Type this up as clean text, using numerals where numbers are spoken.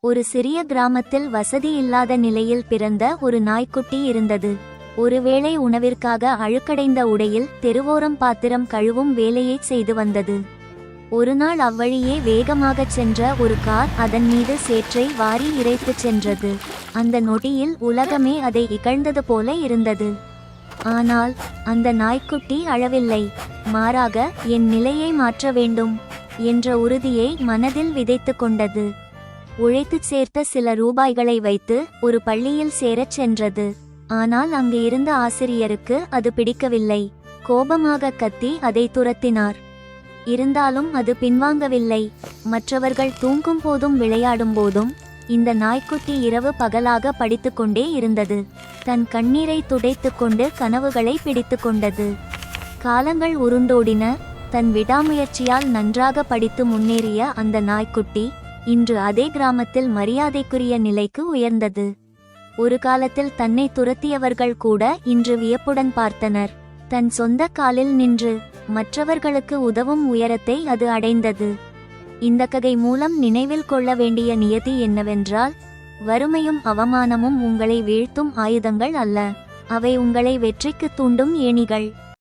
ஒரு சிறிய கிராமத்தில் வசதி இல்லாத நிலையில் பிறந்த ஒரு நாய்க்குட்டி இருந்தது. ஒருவேளை உணவிற்காக அழுக்கடைந்த உடையில் தெருவோரம் பாத்திரம் கழுவும் வேலையை செய்து வந்தது. ஒருநாள் அவ்வழியே வேகமாகச் சென்ற ஒரு கார் அதன் மீது சேற்றை வாரி இறைத்துச் சென்றது. அந்த நொடியில் உலகமே அதை இகழ்ந்தது போல இருந்தது. ஆனால் அந்த நாய்க்குட்டி அழவில்லை. மாறாக, என் நிலையை மாற்ற வேண்டும் என்ற உறுதியை மனதில் விதைத்து கொண்டது. உழைத்துச் சேர்த்த சில ரூபாய்களை வைத்து ஒரு பள்ளியில் சேரச் சென்றது. ஆனால் அங்கு இருந்த ஆசிரியருக்கு அது பிடிக்கவில்லை. கோபமாக கத்தி அதை துரத்தினார். இருந்தாலும் அது பின்வாங்கவில்லை. மற்றவர்கள் தூங்கும் போதும் விளையாடும் போதும் இந்த நாய்க்குட்டி இரவு பகலாக படித்துக்கொண்டே இருந்தது. தன் கண்ணீரை துடைத்து கொண்டு கனவுகளை பிடித்து கொண்டது. காலங்கள் உருண்டோடின. தன் விடாமுயற்சியால் நன்றாக படித்து முன்னேறிய அந்த நாய்க்குட்டி இன்று அதே கிராமத்தில் மரியாதைக்குரிய நிலைக்கு உயர்ந்தது. ஒரு காலத்தில் தன்னை துரத்தியவர்கள் கூட இன்று வியப்புடன் பார்த்தனர். தன் சொந்த காலில் நின்று மற்றவர்களுக்கு உதவும் உயரத்தை அது அடைந்தது. இந்த கதை மூலம் நினைவில் கொள்ள வேண்டிய நியதி என்னவென்றால், வறுமையும் அவமானமும் உங்களை வீழ்த்தும் ஆயுதங்கள் அல்ல, அவை உங்களை வெற்றிக்கு தூண்டும் ஏணிகள்.